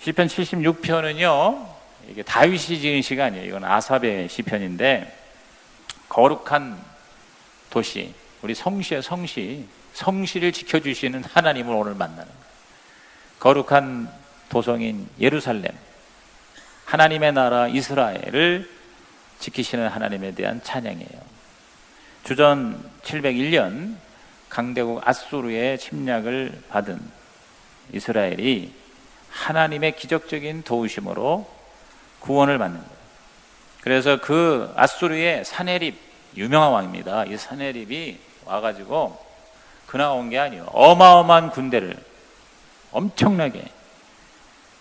시편 76편은요, 이게 다윗이 지은 시가 아니에요. 이건 아삽의 시편인데, 거룩한 도시, 우리 성시의 성시를 지켜주시는 하나님을 오늘 만나는 거예요. 거룩한 도성인 예루살렘, 하나님의 나라 이스라엘을 지키시는 하나님에 대한 찬양이에요. 주전 701년 강대국 아수르의 침략을 받은 이스라엘이 하나님의 기적적인 도우심으로 구원을 받는 거예요. 그래서 그 아수르의 사네립, 유명한 왕입니다. 이 사네립이 와가지고 그나마 온 게 아니에요. 어마어마한 군대를 엄청나게,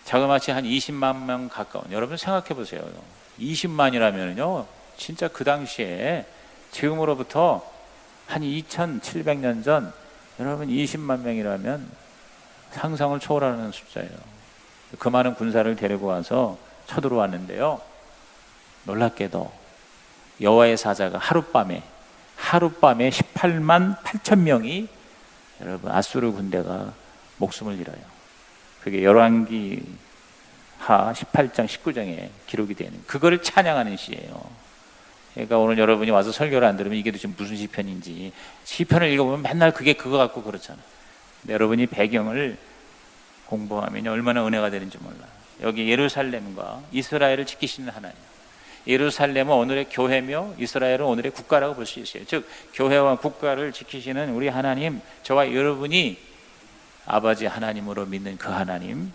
자그마치 한 20만 명 가까운, 여러분 생각해 보세요. 20만이라면요 진짜 그 당시에 지금으로부터 한 2700년 전, 여러분 20만 명이라면 상상을 초월하는 숫자예요. 그 많은 군사를 데리고 와서 쳐들어왔는데요, 놀랍게도 여호와의 사자가 하룻밤에 18만 8천 명이, 여러분 아수르 군대가 목숨을 잃어요. 그게 열왕기하 18장 19장에 기록이 되는, 그거를 찬양하는 시예요. 그러니까 오늘 여러분이 와서 설교를 안 들으면 이게 지금 무슨 시편인지, 시편을 읽어보면 맨날 그거 갖고 그렇잖아. 근데 여러분이 배경을 공부하면 얼마나 은혜가 되는지 몰라요. 여기 예루살렘과 이스라엘을 지키시는 하나님, 예루살렘은 오늘의 교회며 이스라엘은 오늘의 국가라고 볼 수 있어요. 즉 교회와 국가를 지키시는 우리 하나님, 저와 여러분이 아버지 하나님으로 믿는 그 하나님,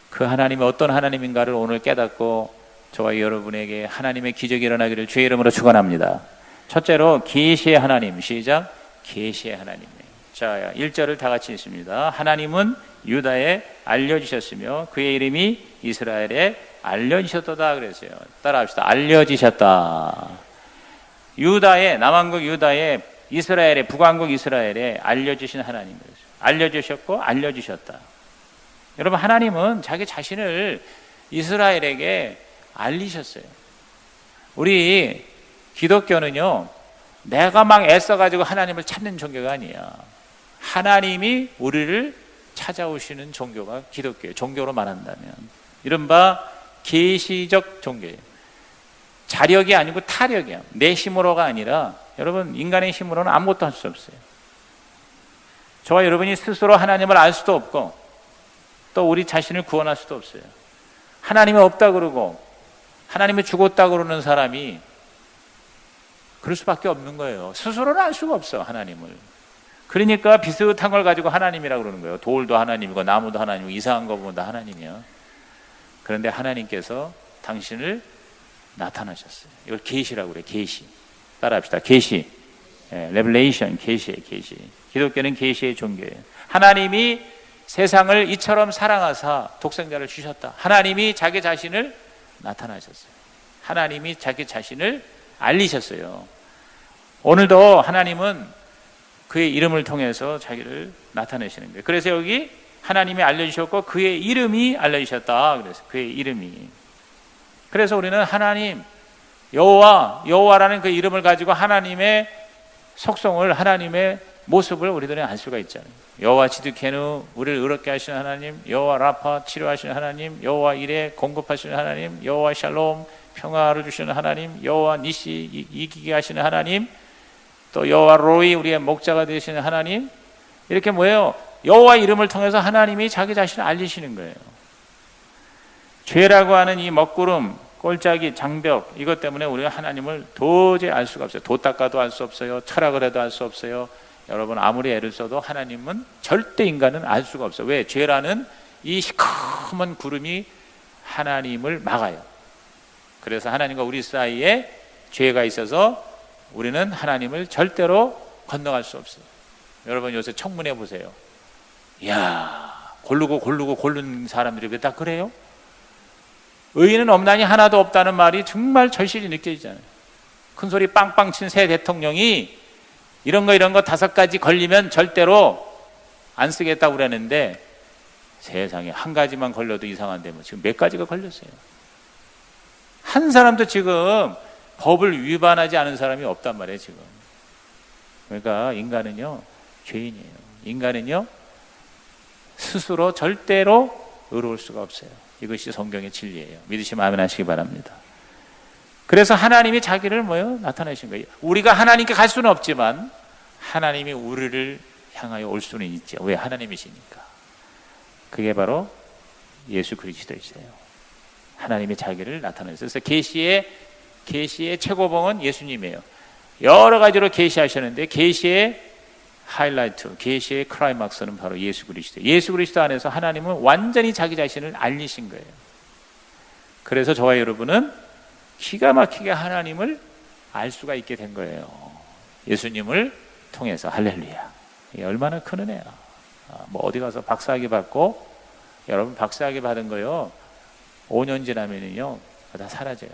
그 하나님이 어떤 하나님인가를 오늘 깨닫고 저와 여러분에게 하나님의 기적이 일어나기를 주의 이름으로 축원합니다. 첫째로 계시의 하나님, 시작. 계시의 하나님이에요. 자, 1절을 다 같이 읽습니다. 하나님은 유다에 알려지셨으며 그의 이름이 이스라엘에 알려지셨도다 그랬어요. 따라합시다. 알려지셨다. 유다에, 남왕국 유다에, 이스라엘에, 북왕국 이스라엘에 알려주신 하나님이었어요. 알려주셨고 알려주셨다. 여러분, 하나님은 자기 자신을 이스라엘에게 알리셨어요. 우리 기독교는요, 내가 막 애써가지고 하나님을 찾는 종교가 아니야. 하나님이 우리를 찾아오시는 종교가 기독교예요. 종교로 말한다면 이른바 계시적 종교예요. 자력이 아니고 타력이야. 내 힘으로가 아니라, 여러분 인간의 힘으로는 아무것도 할 수 없어요. 저와 여러분이 스스로 하나님을 알 수도 없고 또 우리 자신을 구원할 수도 없어요. 하나님이 없다 그러고 하나님이 죽었다 그러는 사람이 그럴 수밖에 없는 거예요. 스스로는 알 수가 없어, 하나님을. 그러니까 비슷한 걸 가지고 하나님이라고 그러는 거예요. 돌도 하나님이고 나무도 하나님이고 이상한 거 보면 다 하나님이야. 그런데 하나님께서 당신을 나타나셨어요. 이걸 계시라고 그래요. 계시. 따라합시다. 계시. 레벨레이션, 계시예요. 계시. 기독교는 계시의 종교예요. 하나님이 세상을 이처럼 사랑하사 독생자를 주셨다. 하나님이 자기 자신을 나타나셨어요. 하나님이 자기 자신을 알리셨어요. 오늘도 하나님은 그의 이름을 통해서 자기를 나타내시는 거예요. 그래서 여기 하나님이 알려주셨고 그의 이름이 알려주셨다. 그래서 그의 이름이. 그래서 우리는 하나님, 여호와라는 그 이름을 가지고 하나님의 속성을, 하나님의 모습을 우리들은 알 수가 있잖아요. 여호와 지드케누, 우리를 의롭게 하시는 하나님, 여호와 라파, 치료하시는 하나님, 여호와 이레, 공급하시는 하나님, 여호와 샬롬, 평화를 주시는 하나님, 여호와 니시, 이기게 하시는 하나님, 또 여호와 로이, 우리의 목자가 되시는 하나님. 이렇게 뭐예요? 여호와 이름을 통해서 하나님이 자기 자신을 알리시는 거예요. 죄라고 하는 이 먹구름, 꼴짜기, 장벽, 이것 때문에 우리가 하나님을 도저히 알 수가 없어요. 도 닦아도 알 수 없어요. 철학을 해도 알 수 없어요. 여러분 아무리 애를 써도 하나님은 절대 인간은 알 수가 없어요. 왜? 죄라는 이 시커먼 구름이 하나님을 막아요. 그래서 하나님과 우리 사이에 죄가 있어서 우리는 하나님을 절대로 건너갈 수 없어요. 여러분 요새 청문회 보세요. 이야, 고르는 사람들이 왜 다 그래요? 의인은 없나니 하나도 없다는 말이 정말 절실히 느껴지잖아요. 큰소리 빵빵 친 새 대통령이 이런 거 5가지 걸리면 절대로 안 쓰겠다고 그랬는데 세상에 한 가지만 걸려도 이상한데 뭐 지금 몇 가지가 걸렸어요. 한 사람도 지금 법을 위반하지 않은 사람이 없단 말이에요, 지금. 그러니까 인간은요, 죄인이에요. 인간은요, 스스로 절대로 의로울 수가 없어요. 이것이 성경의 진리예요. 믿으시면 아멘 하시기 바랍니다. 그래서 하나님이 자기를 나타내신 거예요. 우리가 하나님께 갈 수는 없지만 하나님이 우리를 향하여 올 수는 있죠. 왜? 하나님이시니까. 그게 바로 예수 그리스도이세요. 하나님이 자기를 나타내셨어요. 그래서 계시의 최고봉은 예수님이에요. 여러 가지로 계시하셨는데 계시의 하이라이트, 계시의 클라이막스는 바로 예수 그리스도. 예수 그리스도 안에서 하나님은 완전히 자기 자신을 알리신 거예요. 그래서 저와 여러분은 기가 막히게 하나님을 알 수가 있게 된 거예요. 예수님을 통해서. 할렐루야. 이게 얼마나 큰 은혜야. 어디 가서 박사학위 받고, 여러분 박사학위 받은 거요 5년 지나면은요 다 사라져요.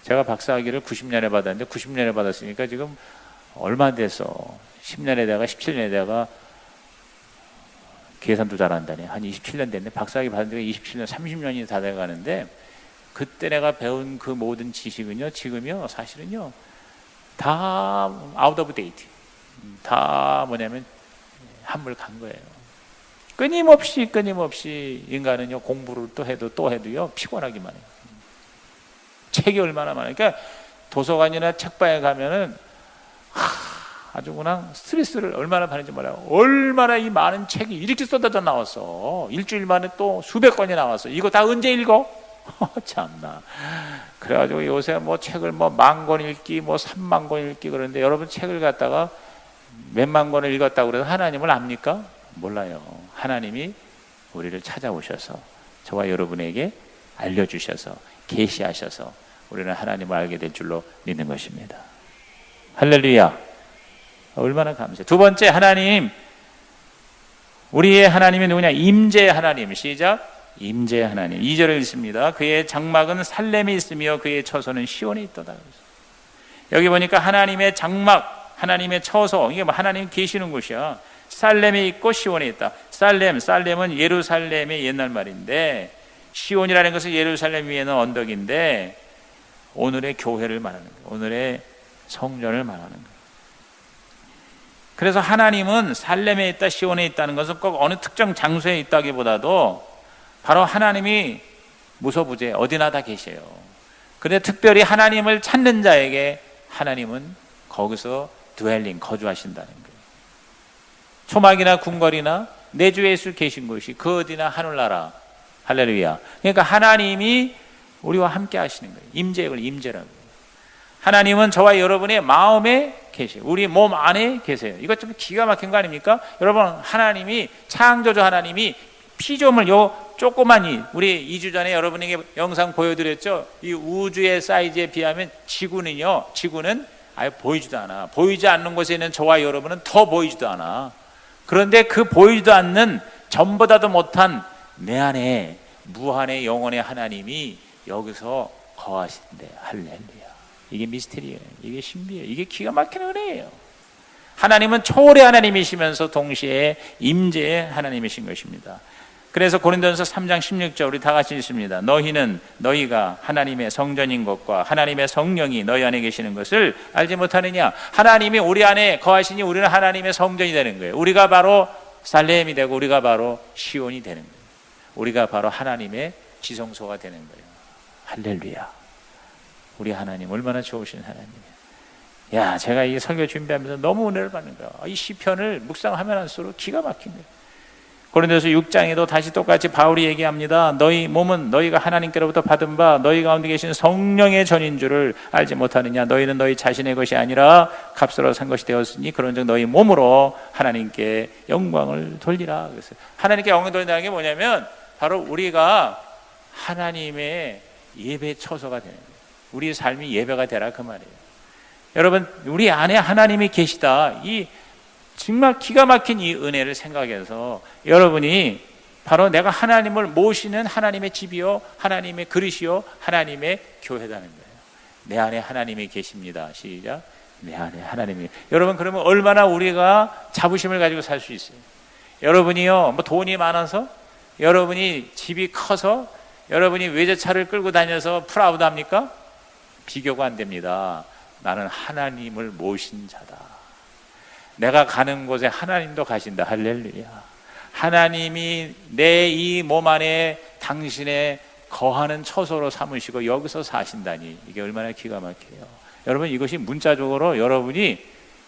제가 박사학위를 90년에 받았는데 90년에 받았으니까 지금 얼마 됐어? 10년에다가 17년에다가 계산도 잘한다니 한 27년 됐네. 박사학위 받은 지가 27년, 30년이 다 돼가는데 그때 내가 배운 그 모든 지식은요 지금요 사실은요 다 아웃 오브 데이트, 다 한물 간 거예요. 끊임없이 인간은요 공부를 또 해도요 피곤하기만 해요. 책이 얼마나 많아요. 그러니까 도서관이나 책방에 가면은 아주 그냥 스트레스를 얼마나 받는지 몰라요. 얼마나 이 많은 책이 이렇게 쏟아져 나왔어. 일주일 만에 또 수백 권이 나왔어. 이거 다 언제 읽어? 참나. 그래가지고 요새 책을 10,000권 읽기, 30,000권 읽기 그러는데 여러분 책을 갖다가 몇만 권을 읽었다고 그래서 하나님을 압니까? 몰라요. 하나님이 우리를 찾아오셔서 저와 여러분에게 알려주셔서 계시하셔서 우리는 하나님을 알게 될 줄로 믿는 것입니다. 할렐루야. 얼마나 감사해요. 두 번째, 하나님, 우리의 하나님이 누구냐? 임재의 하나님. 시작. 임재의 하나님. 2절을 읽습니다. 그의 장막은 살렘에 있으며 그의 처소는 시온에 있도다. 여기 보니까 하나님의 장막, 하나님의 처소, 이게 하나님 계시는 곳이야. 살렘에 있고 시온에 있다. 살렘은 예루살렘의 옛날 말인데, 시온이라는 것은 예루살렘 위에는 언덕인데 오늘의 교회를 말하는 거예요. 오늘의 성전을 말하는 거예요. 그래서 하나님은 살렘에 있다, 시온에 있다는 것은 꼭 어느 특정 장소에 있다기보다도 바로 하나님이 무소부재 어디나 다 계세요. 그런데 특별히 하나님을 찾는 자에게 하나님은 거기서 거주하신다는 거예요. 초막이나 궁궐이나 내 주 예수 계신 곳이 그 어디나 하늘나라. 할렐루야. 그러니까 하나님이 우리와 함께 하시는 거예요. 임재라고. 하나님은 저와 여러분의 마음에 계세요. 우리 몸 안에 계세요. 이것 좀 기가 막힌 거 아닙니까? 여러분, 하나님이, 창조주 하나님이 피조물 조그마니, 우리 2주 전에 여러분에게 영상 보여드렸죠? 이 우주의 사이즈에 비하면 지구는 아예 보이지도 않아. 보이지 않는 곳에 있는 저와 여러분은 더 보이지도 않아. 그런데 그 보이지도 않는 전보다도 못한 내 안에 무한의 영혼의 하나님이 여기서 거하신대. 할렐루야. 이게 미스테리예요. 이게 신비예요. 이게 기가 막힌 은혜예요. 하나님은 초월의 하나님이시면서 동시에 임재의 하나님이신 것입니다. 그래서 고린도전서 3장 16절 우리 다 같이 읽습니다. 너희가 하나님의 성전인 것과 하나님의 성령이 너희 안에 계시는 것을 알지 못하느냐? 하나님이 우리 안에 거하시니 우리는 하나님의 성전이 되는 거예요. 우리가 바로 살렘이 되고 우리가 바로 시온이 되는 거예요. 우리가 바로 하나님의 지성소가 되는 거예요. 할렐루야. 우리 하나님 얼마나 좋으신 하나님이에요. 제가 이 설교 준비하면서 너무 은혜를 받는 거예요. 이 시편을 묵상하면 할수록 기가 막힌 거예요. 고린도서 6장에도 다시 똑같이 바울이 얘기합니다. 너희 몸은 너희가 하나님께로부터 받은 바 너희 가운데 계신 성령의 전인 줄을 알지 못하느냐? 너희는 너희 자신의 것이 아니라 값으로 산 것이 되었으니 그런즉 너희 몸으로 하나님께 영광을 돌리라. 그래서 하나님께 영광을 돌린다는 게 뭐냐면 바로 우리가 하나님의 예배 처소가 되는 거예요. 우리 삶이 예배가 되라 그 말이에요. 여러분, 우리 안에 하나님이 계시다. 이 정말 기가 막힌 이 은혜를 생각해서 여러분이 바로 내가 하나님을 모시는 하나님의 집이요, 하나님의 그릇이요, 하나님의 교회라는 거예요. 내 안에 하나님이 계십니다. 시작. 내 안에 하나님이. 여러분, 그러면 얼마나 우리가 자부심을 가지고 살 수 있어요. 여러분이요, 돈이 많아서, 여러분이 집이 커서, 여러분이 외제차를 끌고 다녀서 프라우드합니까? 비교가 안 됩니다. 나는 하나님을 모신 자다. 내가 가는 곳에 하나님도 가신다. 할렐루야. 하나님이 내 이 몸 안에 당신의 거하는 처소로 삼으시고 여기서 사신다니, 이게 얼마나 기가 막혀요. 여러분, 이것이 문자적으로 여러분이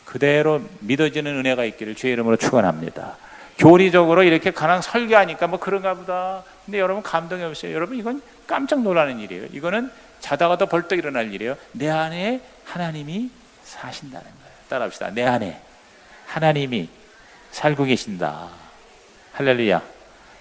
그대로 믿어지는 은혜가 있기를 주의 이름으로 축원합니다. 교리적으로 이렇게 그냥 설교하니까 뭐 그런가 보다. 근데 여러분, 감동이 없어요. 여러분, 이건 깜짝 놀라는 일이에요. 이거는 자다가도 벌떡 일어날 일이에요. 내 안에 하나님이 사신다는 거예요. 따라합시다. 내 안에 하나님이 살고 계신다. 할렐루야.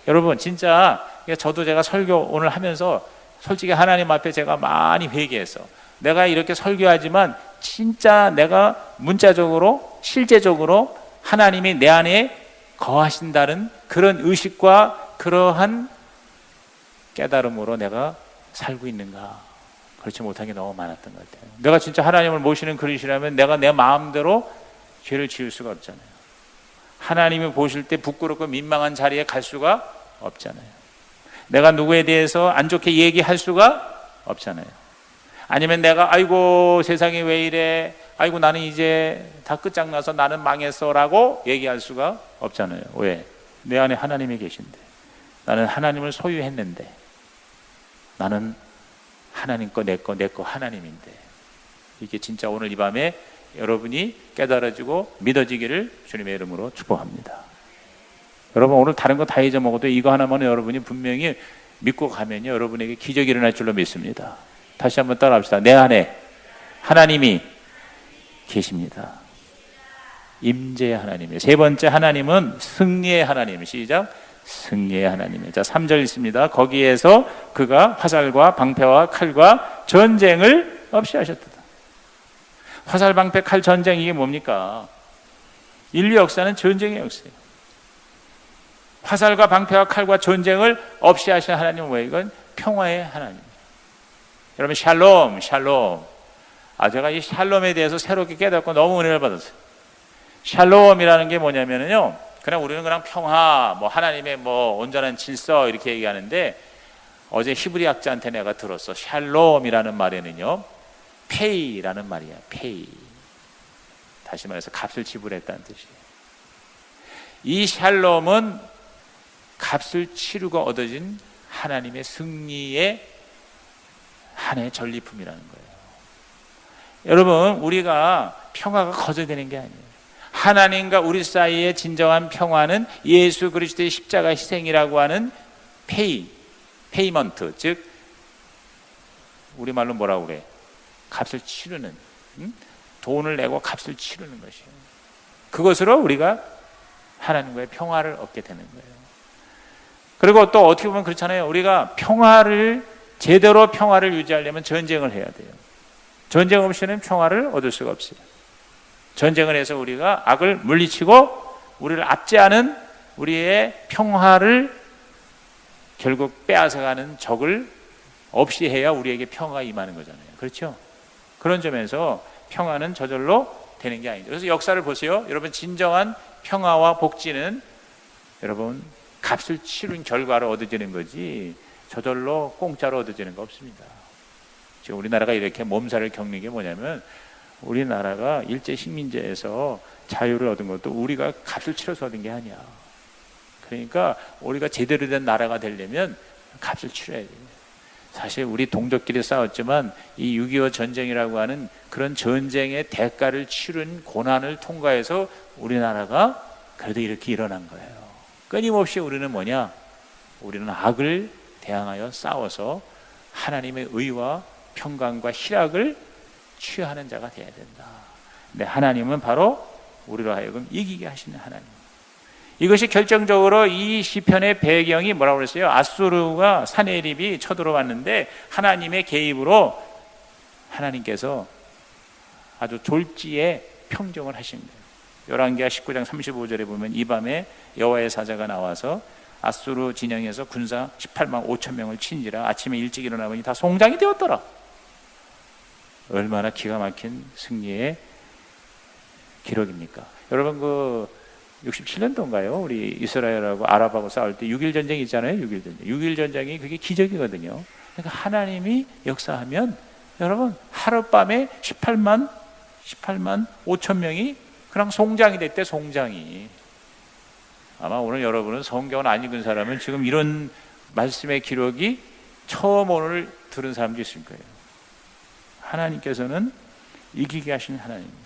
여러분, 진짜 저도 제가 설교 오늘 하면서 솔직히 하나님 앞에 제가 많이 회개해서, 내가 이렇게 설교하지만 진짜 내가 문자적으로 실제적으로 하나님이 내 안에 거하신다는 그런 의식과 그러한 깨달음으로 내가 살고 있는가, 그렇지 못한 게 너무 많았던 것 같아요. 내가 진짜 하나님을 모시는 그릇이라면 내가 내 마음대로 죄를 지을 수가 없잖아요. 하나님이 보실 때 부끄럽고 민망한 자리에 갈 수가 없잖아요. 내가 누구에 대해서 안 좋게 얘기할 수가 없잖아요. 아니면 내가 아이고 세상이 왜 이래, 아이고 나는 이제 다 끝장나서 나는 망했어 라고 얘기할 수가 없잖아요. 왜? 내 안에 하나님이 계신데, 나는 하나님을 소유했는데, 나는 하나님 거 내 거 하나님인데, 이게 진짜 오늘 이 밤에 여러분이 깨달아지고 믿어지기를 주님의 이름으로 축복합니다. 여러분, 오늘 다른 거 다 잊어먹어도 이거 하나만 여러분이 분명히 믿고 가면요, 여러분에게 기적이 일어날 줄로 믿습니다. 다시 한번 따라합시다. 내 안에 하나님이 계십니다. 임재의 하나님이에요. 세 번째 하나님은 승리의 하나님. 시작. 승리의 하나님이에요. 자, 3절 있습니다. 거기에서 그가 화살과 방패와 칼과 전쟁을 없이 하셨다. 화살, 방패, 칼, 전쟁, 이게 뭡니까? 인류 역사는 전쟁의 역사예요. 화살과 방패와 칼과 전쟁을 없이 하신 하나님은 뭐예요? 이건 평화의 하나님. 여러분, 샬롬, 샬롬. 제가 이 샬롬에 대해서 새롭게 깨닫고 너무 은혜를 받았어요. 샬롬이라는 게 뭐냐면요, 그냥 우리는 그냥 평화, 뭐 하나님의 뭐 온전한 질서 이렇게 얘기하는데, 어제 히브리 학자한테 내가 들었어. 샬롬이라는 말에는요, 페이라는 말이야. 페이. 다시 말해서 값을 지불했다는 뜻이에요. 이 샬롬은 값을 치르고 얻어진 하나님의 승리의 한해 전리품이라는 거예요. 여러분, 우리가 평화가 거저되는 게 아니에요. 하나님과 우리 사이의 진정한 평화는 예수 그리스도의 십자가 희생이라고 하는 페이먼트, 즉 우리말로 뭐라고 그래? 값을 치르는, 돈을 내고 값을 치르는 것이에요. 그것으로 우리가 하나님과의 평화를 얻게 되는 거예요. 그리고 또 어떻게 보면 그렇잖아요. 우리가 제대로 평화를 유지하려면 전쟁을 해야 돼요. 전쟁 없이는 평화를 얻을 수가 없어요. 전쟁을 해서 우리가 악을 물리치고 우리를 압제하는 우리의 평화를 결국 빼앗아가는 적을 없이 해야 우리에게 평화가 임하는 거잖아요. 그렇죠? 그런 점에서 평화는 저절로 되는 게 아니죠. 그래서 역사를 보세요. 여러분, 진정한 평화와 복지는 여러분 값을 치른 결과로 얻어지는 거지 저절로 공짜로 얻어지는 거 없습니다. 지금 우리나라가 이렇게 몸살을 겪는 게 뭐냐면, 우리나라가 일제 식민지에서 자유를 얻은 것도 우리가 값을 치러서 얻은 게 아니야. 그러니까 우리가 제대로 된 나라가 되려면 값을 치러야 돼요. 사실 우리 동족끼리 싸웠지만 이 6.25 전쟁이라고 하는 그런 전쟁의 대가를 치른 고난을 통과해서 우리나라가 그래도 이렇게 일어난 거예요. 끊임없이 우리는 뭐냐? 우리는 악을 대항하여 싸워서 하나님의 의와 평강과 희락을 취하는 자가 되어야 된다. 근데 하나님은 바로 우리로 하여금 이기게 하시는 하나님. 이것이 결정적으로 이 시편의 배경이 뭐라고 그랬어요? 아수르가 사네립이 쳐들어왔는데 하나님의 개입으로 하나님께서 아주 졸지에 평정을 하신 거예요. 열왕기하 19장 35절에 보면 이 밤에 여호와의 사자가 나와서 아수르 진영에서 군사 18만 5천 명을 친지라 아침에 일찍 일어나 보니 다 송장이 되었더라. 얼마나 기가 막힌 승리의 기록입니까? 여러분, 그 67년도인가요? 우리 이스라엘하고 아랍하고 싸울 때 6.1 전쟁이 있잖아요. 6.1 전쟁. 6.1 전쟁이 그게 기적이거든요. 그러니까 하나님이 역사하면 여러분 하룻밤에 18만 5천 명이 그냥 송장이 됐대. 송장이. 아마 오늘 여러분은 성경을 안 읽은 사람은 지금 이런 말씀의 기록이 처음 오늘 들은 사람도 있을 거예요. 하나님께서는 이기게 하시는 하나님입니다.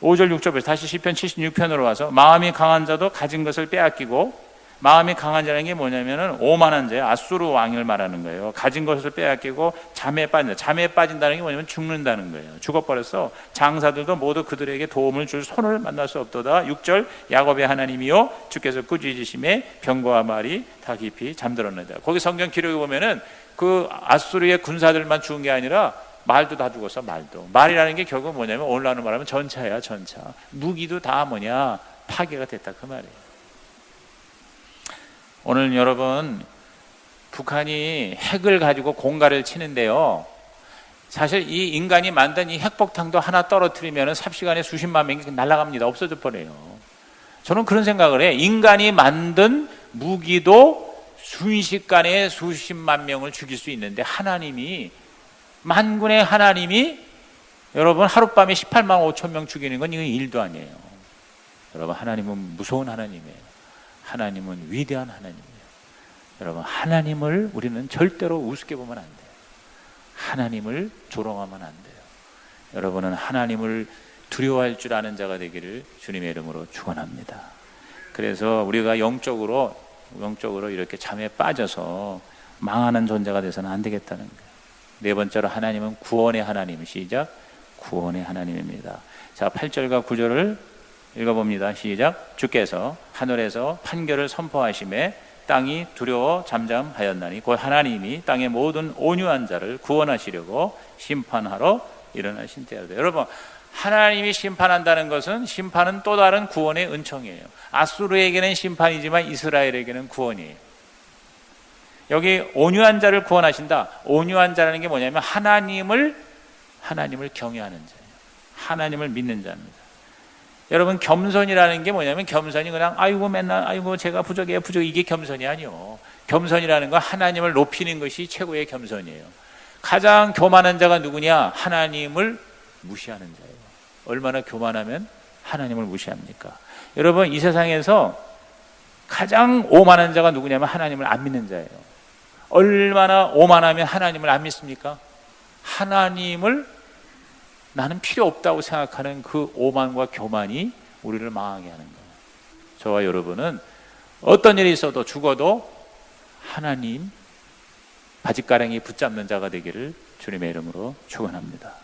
5절 6절에서 다시 시편 76편으로 와서 마음이 강한 자도 가진 것을 빼앗기고, 마음이 강한 자라는 게 뭐냐면은 오만한 자예요. 아수르 왕을 말하는 거예요. 가진 것을 빼앗기고 잠에 빠진다. 잠에 빠진다는 게 뭐냐면 죽는다는 거예요. 죽어버렸어. 장사들도 모두 그들에게 도움을 줄 손을 만날 수 없도다. 6절 야곱의 하나님이요 주께서 꾸짖으심에 병거와 말이 다 깊이 잠들었느니라. 거기 성경 기록에 보면은 그 아수르의 군사들만 죽은 게 아니라 말도 다 죽었어. 말이라는 게 결국 뭐냐면 오늘날로 말하면 전차야, 전차. 무기도 다 뭐냐 파괴가 됐다 그 말이에요. 오늘 여러분, 북한이 핵을 가지고 공갈을 치는데요, 사실 이 인간이 만든 이 핵폭탄도 하나 떨어뜨리면 삽시간에 수십만 명이 날아갑니다. 없어져 버려요. 저는 그런 생각을 해. 인간이 만든 무기도 순식간에 수십만 명을 죽일 수 있는데, 하나님이, 만군의 하나님이 여러분 하룻밤에 18만 5천 명 죽이는 건 이건 일도 아니에요. 여러분, 하나님은 무서운 하나님이에요. 하나님은 위대한 하나님이에요. 여러분, 하나님을 우리는 절대로 우습게 보면 안 돼요. 하나님을 조롱하면 안 돼요. 여러분은 하나님을 두려워할 줄 아는 자가 되기를 주님의 이름으로 축원합니다. 그래서 우리가 영적으로 이렇게 잠에 빠져서 망하는 존재가 돼서는 안 되겠다는 거예요. 네 번째로, 하나님은 구원의 하나님. 시작. 구원의 하나님입니다. 자, 8절과 9절을 읽어봅니다. 시작. 주께서 하늘에서 판결을 선포하심에 땅이 두려워 잠잠하였나니 곧 하나님이 땅의 모든 온유한 자를 구원하시려고 심판하러 일어나신 때라도. 여러분, 하나님이 심판한다는 것은, 심판은 또 다른 구원의 은총이에요. 아수르에게는 심판이지만 이스라엘에게는 구원이에요. 여기 온유한 자를 구원하신다. 온유한 자라는 게 뭐냐면 하나님을 경외하는 자예요. 하나님을 믿는 자입니다. 여러분, 겸손이라는 게 뭐냐면, 겸손이 그냥 맨날 제가 부족해요 이게 겸손이 아니요. 겸손이라는 건 하나님을 높이는 것이 최고의 겸손이에요. 가장 교만한 자가 누구냐? 하나님을 무시하는 자예요. 얼마나 교만하면 하나님을 무시합니까? 여러분, 이 세상에서 가장 오만한 자가 누구냐면 하나님을 안 믿는 자예요. 얼마나 오만하면 하나님을 안 믿습니까? 하나님을 나는 필요 없다고 생각하는 그 오만과 교만이 우리를 망하게 하는 거예요. 저와 여러분은 어떤 일이 있어도 죽어도 하나님 바짓가랑이 붙잡는 자가 되기를 주님의 이름으로 축원합니다.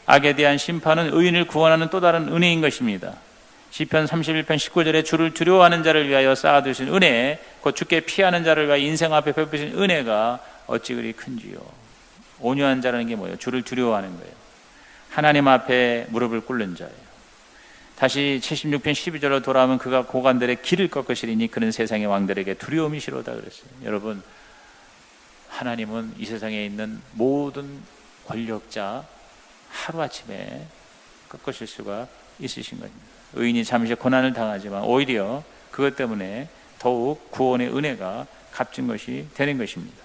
악에 대한 심판은 의인을 구원하는 또 다른 은혜인 것입니다. 시편 31편 19절에 주를 두려워하는 자를 위하여 쌓아두신 은혜, 곧 주께 피하는 자를 위하여 인생 앞에 베푸신 은혜가 어찌 그리 큰지요. 온유한 자라는 게 뭐예요? 주를 두려워하는 거예요. 하나님 앞에 무릎을 꿇는 자예요. 다시 76편 12절로 돌아오면 그가 고관들의 길을 꺾으시리니 그는 세상의 왕들에게 두려움이 싫어다 그랬어요. 여러분, 하나님은 이 세상에 있는 모든 권력자 하루아침에 꺾으실 수가 있으신 겁니다. 의인이 잠시 고난을 당하지만 오히려 그것 때문에 더욱 구원의 은혜가 값진 것이 되는 것입니다.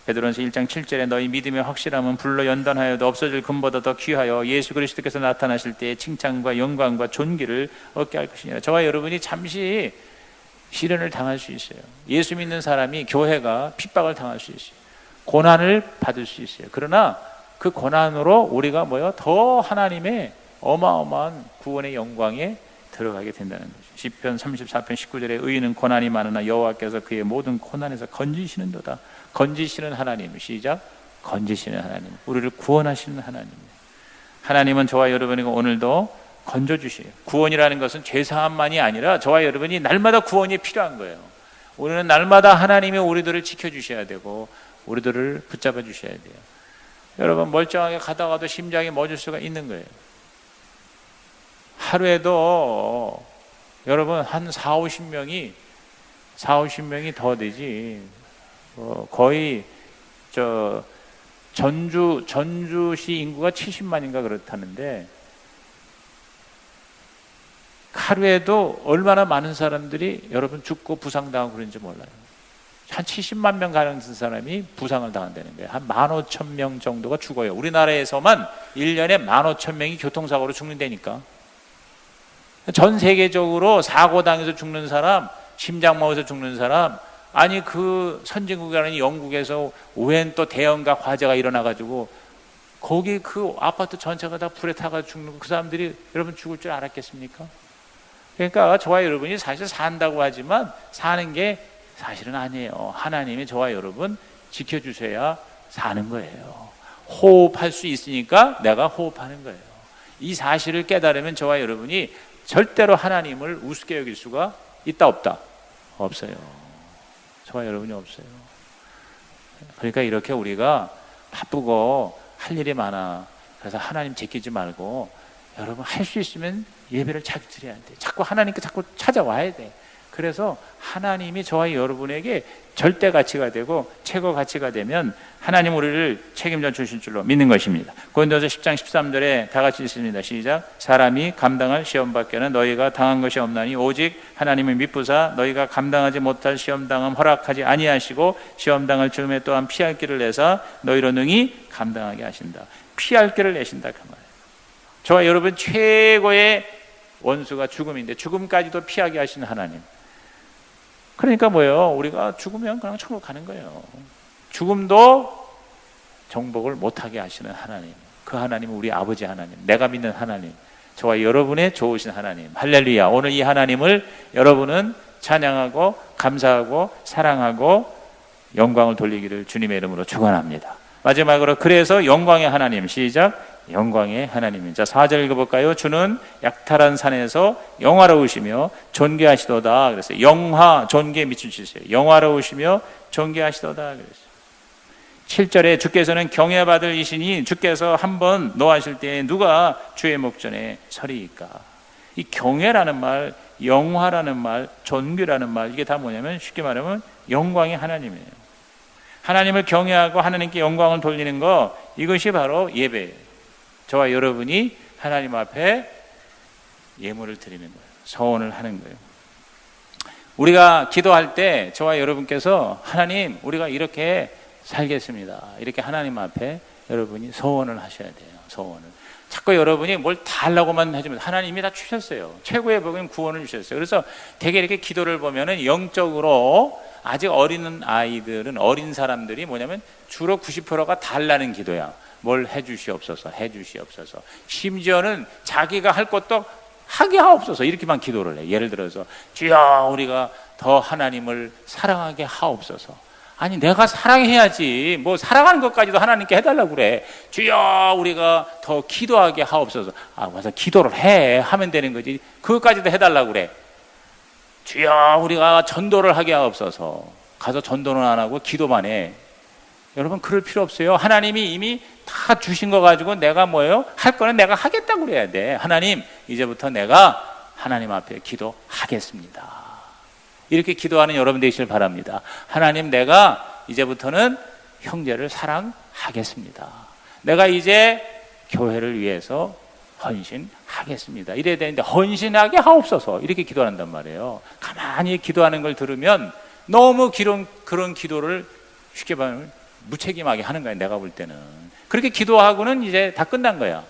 베드로전서 1장 7절에 너희 믿음의 확실함은 불로 연단하여도 없어질 금보다 더 귀하여 예수 그리스도께서 나타나실 때에 칭찬과 영광과 존귀를 얻게 할 것이니라. 저와 여러분이 잠시 시련을 당할 수 있어요. 예수 믿는 사람이, 교회가 핍박을 당할 수 있어요. 고난을 받을 수 있어요. 그러나 그 고난으로 우리가 더 하나님의 어마어마한 구원의 영광에 들어가게 된다는 거죠. 시편 34편 19절에 의인은 고난이 많으나 여호와께서 그의 모든 고난에서 건지시는도다. 건지시는 하나님. 시작. 건지시는 하나님. 우리를 구원하시는 하나님. 하나님은 저와 여러분에게 오늘도 건져주셔요. 구원이라는 것은 죄사함만이 아니라 저와 여러분이 날마다 구원이 필요한 거예요. 우리는 날마다 하나님이 우리들을 지켜주셔야 되고 우리들을 붙잡아 주셔야 돼요. 여러분, 멀쩡하게 가다가도 심장이 멎을 수가 있는 거예요. 하루에도 여러분 한 40-50명이 더 되지, 거의 전주시 인구가 70만인가 그렇다는데 하루에도 얼마나 많은 사람들이 여러분 죽고 부상당하고 그런지 몰라요. 한 70만 명 가는 사람이 부상을 당한다는 거예요. 한 15,000명 정도가 죽어요. 우리나라에서만 1년에 15,000명이 교통사고로 죽는다니까. 전 세계적으로 사고당해서 죽는 사람, 심장 마비에서 죽는 사람, 아니 그 선진국이라는 영국에서 웬 또 대형가 화재가 일어나가지고 거기 그 아파트 전체가 다 불에 타가 죽는 그 사람들이 여러분 죽을 줄 알았겠습니까? 그러니까 저와 여러분이 사실 산다고 하지만 사는 게 사실은 아니에요. 하나님이 저와 여러분 지켜주셔야 사는 거예요. 호흡할 수 있으니까 내가 호흡하는 거예요. 이 사실을 깨달으면 저와 여러분이 절대로 하나님을 우습게 여길 수가 있다 없다? 없어요. 저와 여러분이 없어요. 그러니까 이렇게 우리가 바쁘고 할 일이 많아. 그래서 하나님 제끼지 말고 여러분 할 수 있으면 예배를 자주 드려야 돼. 자꾸 하나님께 자꾸 찾아와야 돼. 그래서 하나님이 저와 여러분에게 절대 가치가 되고 최고 가치가 되면 하나님 우리를 책임져 주실 줄로 믿는 것입니다. 고린도서 10장 13절에 다 같이 읽습니다. 시작. 사람이 감당할 시험 밖에는 너희가 당한 것이 없나니 오직 하나님을 믿부사 너희가 감당하지 못할 시험 당함 허락하지 아니하시고 시험 당할 즈음에 또한 피할 길을 내사 너희로 능히 감당하게 하신다. 피할 길을 내신다 그 말이에요. 저와 여러분 최고의 원수가 죽음인데 죽음까지도 피하게 하시는 하나님. 그러니까 뭐예요? 우리가 죽으면 그냥 천국 가는 거예요. 죽음도 정복을 못하게 하시는 하나님. 그 하나님은 우리 아버지 하나님, 내가 믿는 하나님, 저와 여러분의 좋으신 하나님. 할렐루야. 오늘 이 하나님을 여러분은 찬양하고 감사하고 사랑하고 영광을 돌리기를 주님의 이름으로 축원합니다. 마지막으로 그래서 영광의 하나님, 시작. 영광의 하나님. 자, 4절 읽어볼까요? 주는 약탈한 산에서 영화로우시며 존귀하시도다. 그래서 영화, 존귀에 미치시세요. 영화로우시며 존귀하시도다. 그랬어요. 7절에 주께서는 경외받을 이시니 주께서 한번 노하실 때 누가 주의 목전에 서리이까. 이 경외라는 말, 영화라는 말, 존귀라는 말, 이게 다 뭐냐면 쉽게 말하면 영광의 하나님이에요. 하나님을 경외하고 하나님께 영광을 돌리는 거, 이것이 바로 예배예요. 저와 여러분이 하나님 앞에 예물을 드리는 거예요. 서원을 하는 거예요. 우리가 기도할 때 저와 여러분께서 하나님 우리가 이렇게 살겠습니다. 이렇게 하나님 앞에 여러분이 서원을 하셔야 돼요. 서원을. 자꾸 여러분이 뭘 달라고만 하지만 하나님이 다 주셨어요. 최고의 복은 구원을 주셨어요. 그래서 되게 이렇게 기도를 보면은 영적으로 아직 어린 아이들은, 어린 사람들이 뭐냐면 주로 90%가 달라는 기도야. 뭘 해주시옵소서, 해주시옵소서. 심지어는 자기가 할 것도 하게 하옵소서 이렇게만 기도를 해. 예를 들어서 주여 우리가 더 하나님을 사랑하게 하옵소서. 아니 내가 사랑해야지 뭐 사랑하는 것까지도 하나님께 해달라고 그래. 주여 우리가 더 기도하게 하옵소서. 아 와서 기도를 해 하면 되는 거지 그것까지도 해달라고 그래. 주여 우리가 전도를 하게 하옵소서. 가서 전도는 안 하고 기도만 해. 여러분 그럴 필요 없어요. 하나님이 이미 다 주신 거 가지고 내가 뭐예요? 할 거는 내가 하겠다고 그래야 돼. 하나님 이제부터 내가 하나님 앞에 기도하겠습니다. 이렇게 기도하는 여러분 되시길 바랍니다. 하나님 내가 이제부터는 형제를 사랑하겠습니다. 내가 이제 교회를 위해서 헌신하겠습니다. 이래야 되는데 헌신하게 하옵소서 이렇게 기도한단 말이에요. 가만히 기도하는 걸 들으면 너무 그런 기도를 쉽게 말하면 무책임하게 하는 거야. 내가 볼 때는 그렇게 기도하고는 이제 다 끝난 거야.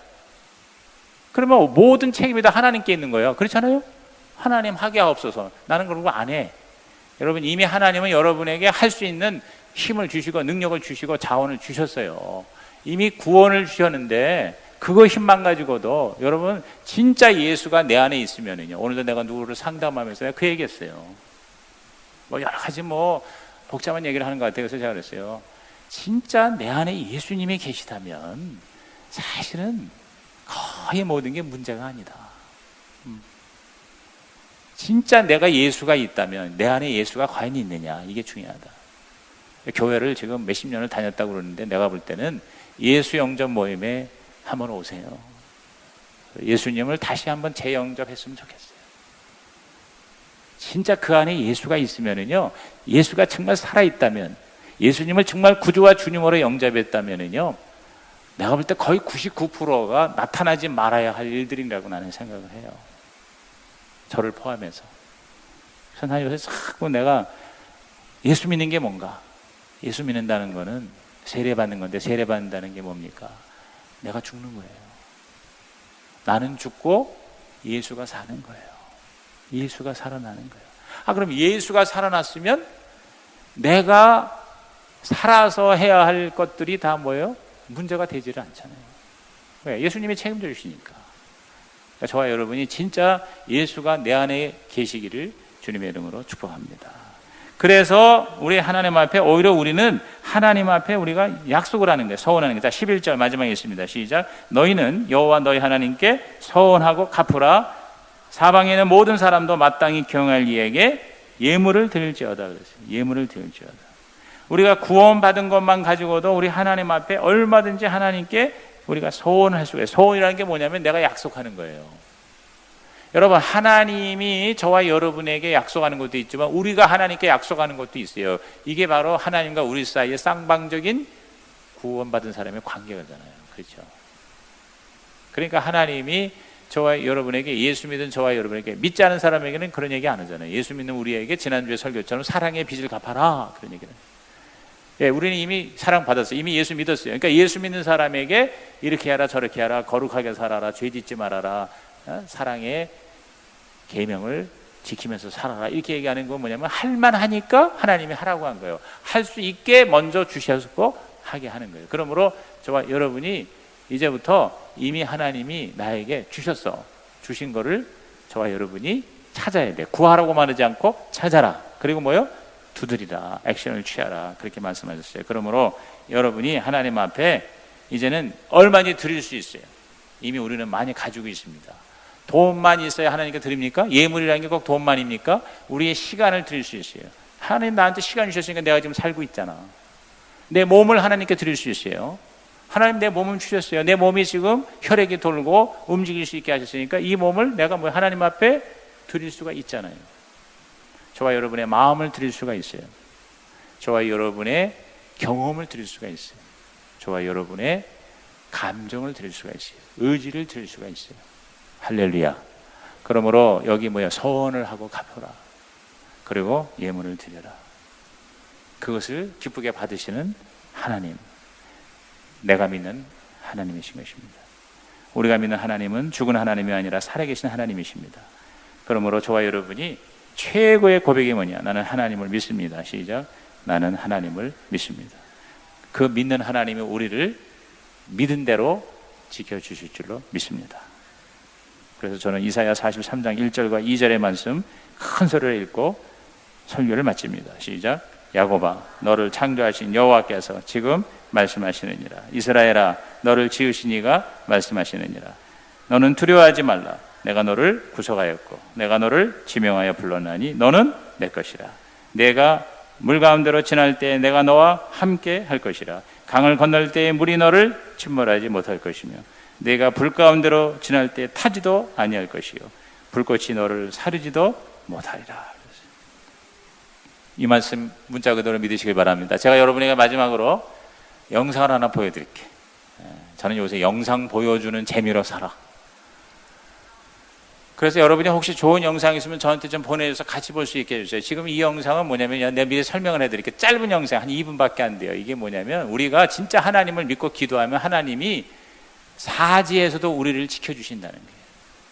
그러면 모든 책임이 다 하나님께 있는 거예요. 그렇잖아요. 하나님 하게 하옵소서. 나는 그런 거 안 해. 여러분 이미 하나님은 여러분에게 할 수 있는 힘을 주시고 능력을 주시고 자원을 주셨어요. 이미 구원을 주셨는데 그거 힘만 가지고도 여러분 진짜 예수가 내 안에 있으면은요. 오늘도 내가 누구를 상담하면서 내가 그 얘기했어요. 뭐 여러 가지 뭐 복잡한 얘기를 하는 것 같아요. 그래서 제가 그랬어요. 진짜 내 안에 예수님이 계시다면 사실은 거의 모든 게 문제가 아니다. 진짜 내가 예수가 있다면 내 안에 예수가 과연 있느냐 이게 중요하다. 교회를 지금 몇십 년을 다녔다고 그러는데 내가 볼 때는 예수 영접 모임에 한번 오세요. 예수님을 다시 한번 재영접했으면 좋겠어요. 진짜 그 안에 예수가 있으면은요, 예수가 정말 살아있다면, 예수님을 정말 구주와 주님으로 영접했다면은요, 내가 볼 때 거의 99%가 나타나지 말아야 할 일들이라고 나는 생각을 해요. 저를 포함해서. 그래서 난 요새 자꾸 내가 예수 믿는 게 뭔가? 예수 믿는다는 거는 세례받는 건데 세례받는다는 게 뭡니까? 내가 죽는 거예요. 나는 죽고 예수가 사는 거예요. 예수가 살아나는 거예요. 그럼 예수가 살아났으면 내가 살아서 해야 할 것들이 다 뭐예요? 문제가 되지를 않잖아요. 왜? 예수님이 책임져 주시니까. 그러니까 저와 여러분이 진짜 예수가 내 안에 계시기를 주님의 이름으로 축복합니다. 그래서 우리 하나님 앞에 오히려 우리는 하나님 앞에 우리가 약속을 하는 거예요. 서원하는 거예요. 자, 11절 마지막에 있습니다. 시작. 너희는 여호와 너희 하나님께 서원하고 갚으라. 사방에 있는 모든 사람도 마땅히 경할 이에게 예물을 드릴지어다 그랬어요. 예물을 드릴지어다. 우리가 구원받은 것만 가지고도 우리 하나님 앞에 얼마든지 하나님께 우리가 소원을 할 수가 있어요. 소원이라는 게 뭐냐면 내가 약속하는 거예요. 여러분, 하나님이 저와 여러분에게 약속하는 것도 있지만 우리가 하나님께 약속하는 것도 있어요. 이게 바로 하나님과 우리 사이의 쌍방적인 구원받은 사람의 관계잖아요. 그렇죠? 그러니까 하나님이 저와 여러분에게, 예수 믿은 저와 여러분에게, 믿지 않은 사람에게는 그런 얘기 안 하잖아요. 예수 믿는 우리에게 지난주에 설교처럼 사랑의 빚을 갚아라, 그런 얘기는. 예, 우리는 이미 사랑받았어요. 이미 예수 믿었어요. 그러니까 예수 믿는 사람에게 이렇게 하라 저렇게 하라, 거룩하게 살아라, 죄 짓지 말아라, 사랑의 계명을 지키면서 살아라, 이렇게 얘기하는 건 뭐냐면 할만하니까 하나님이 하라고 한 거예요. 할 수 있게 먼저 주셨고 하게 하는 거예요. 그러므로 저와 여러분이 이제부터 이미 하나님이 나에게 주신 거를 저와 여러분이 찾아야 돼. 구하라고만 하지 않고 찾아라. 그리고 뭐요? 두드리라, 액션을 취하라, 그렇게 말씀하셨어요. 그러므로 여러분이 하나님 앞에 이제는 얼마든지 드릴 수 있어요. 이미 우리는 많이 가지고 있습니다. 돈만 있어야 하나님께 드립니까? 예물이라는 게 꼭 돈만입니까? 우리의 시간을 드릴 수 있어요. 하나님 나한테 시간 주셨으니까 내가 지금 살고 있잖아. 내 몸을 하나님께 드릴 수 있어요. 하나님 내 몸을 주셨어요. 내 몸이 지금 혈액이 돌고 움직일 수 있게 하셨으니까 이 몸을 내가 뭐 하나님 앞에 드릴 수가 있잖아요. 저와 여러분의 마음을 드릴 수가 있어요. 저와 여러분의 경험을 드릴 수가 있어요. 저와 여러분의 감정을 드릴 수가 있어요. 의지를 드릴 수가 있어요. 할렐루야. 그러므로 여기 서원을 하고 갚으라. 그리고 예물을 드려라. 그것을 기쁘게 받으시는 하나님, 내가 믿는 하나님이신 것입니다. 우리가 믿는 하나님은 죽은 하나님이 아니라 살아계신 하나님이십니다. 그러므로 저와 여러분이 최고의 고백이 뭐냐? 나는 하나님을 믿습니다. 시작. 나는 하나님을 믿습니다. 그 믿는 하나님이 우리를 믿은 대로 지켜주실 줄로 믿습니다. 그래서 저는 이사야 43장 1절과 2절의 말씀 큰 소리를 읽고 설교를 마칩니다. 시작. 야곱아, 너를 창조하신 여호와께서 지금 말씀하시느니라. 이스라엘아, 너를 지으신 이가 말씀하시느니라. 너는 두려워하지 말라. 내가 너를 구속하였고 내가 너를 지명하여 불렀나니 너는 내 것이라. 내가 물 가운데로 지날 때 내가 너와 함께 할 것이라. 강을 건널 때에 물이 너를 침몰하지 못할 것이며 내가 불 가운데로 지날 때 타지도 아니할 것이요 불꽃이 너를 사르지도 못하리라. 이 말씀 문자 그대로 믿으시길 바랍니다. 제가 여러분에게 마지막으로 영상을 하나 보여드릴게요. 저는 요새 영상 보여주는 재미로 살아. 그래서 여러분이 혹시 좋은 영상 있으면 저한테 좀 보내줘서 같이 볼 수 있게 해주세요. 지금 이 영상은 뭐냐면 내가 미리 설명을 해드릴게요. 짧은 영상 한 2분밖에 안 돼요. 이게 뭐냐면 우리가 진짜 하나님을 믿고 기도하면 하나님이 사지에서도 우리를 지켜주신다는 거예요.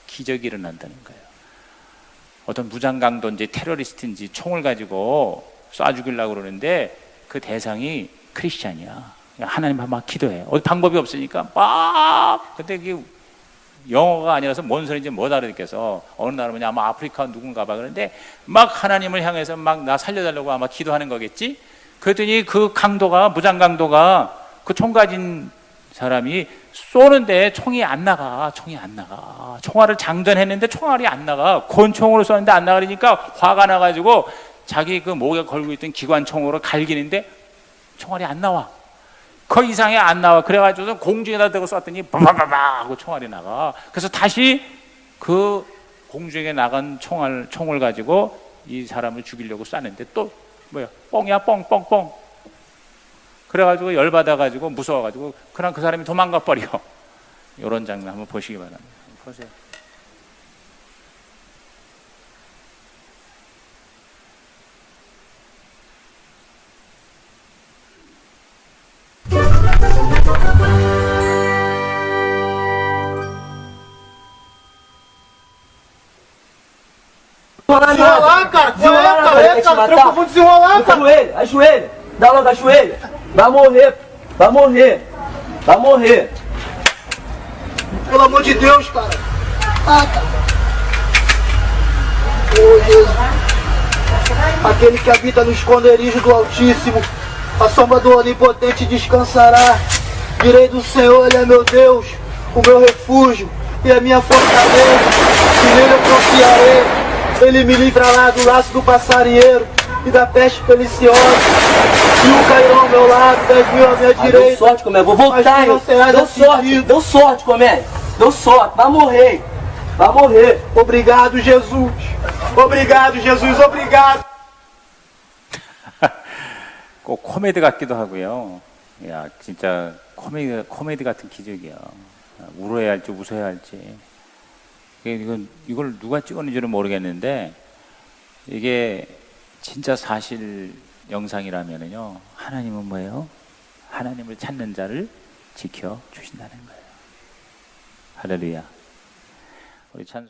기적이 일어난다는 거예요. 어떤 무장강도인지 테러리스트인지 총을 가지고 쏴 죽이려고 그러는데 그 대상이 크리스찬이야. 하나님 막 기도해. 방법이 없으니까 막. 근데 그게 영어가 아니라서 뭔 소리인지 못 알아듣겠어. 어느 나라 뭐냐, 아마 아프리카 누군가 봐. 그런데 막 하나님을 향해서 막 나 살려달라고 아마 기도하는 거겠지. 그랬더니 그 강도가, 무장강도가 그 총 가진 사람이 쏘는데 총이 안 나가. 총알을 장전했는데 총알이 안 나가. 권총으로 쏘는데 안 나가니까 화가 나가지고 자기 그 목에 걸고 있던 기관총으로 갈기는데 총알이 안 나와. 그 이상이 안 나와. 그래가지고 공중에다 대고 쐈더니 바바바바 하고 총알이 나가. 그래서 다시 그 공중에 나간 총을 가지고 이 사람을 죽이려고 쐈는데 또 뻥이야, 뻥. 그래가지고 열받아가지고 무서워가지고 그냥 그 사람이 도망가 버려. 이런 장면 한번 보시기 바랍니다. 보세요. desenrolar nada. cara. Desenrolar nada, ele quer te matar. Vamos desenrolar, cara. Ajoelha, ajoelha. Dá logo ajoelha. Vai morrer, vai morrer. Vai morrer. Pelo amor de Deus, cara. Ah, cara. Oh, Jesus. Aquele que habita no esconderijo do Altíssimo, a sombra do Onipotente descansará. Direi do Senhor, Ele é meu Deus, o meu refúgio e a minha fortaleza, e nele eu confiarei. Ele me livrará do laço do passarinheiro e da peste perniciosa. Mil cairão ao meu lado, 10.000 à minha Deu direita. sorte, comédia. Vou voltar, Mas hein? não será Deu desse sorte, jeito. deu sorte, comédia. Deu sorte, vai morrer. Vai morrer. Obrigado, Jesus. Obrigado, Jesus. Obrigado. 꼭 코미디 같기도 하고요. 야, 진짜 코미디 같은 기적이야. 울어야 할지 웃어야 할지. 이걸 누가 찍었는지는 모르겠는데 이게 진짜 사실 영상이라면은요. 하나님은 뭐예요? 하나님을 찾는 자를 지켜 주신다는 거예요. 할렐루야. 우리 찬송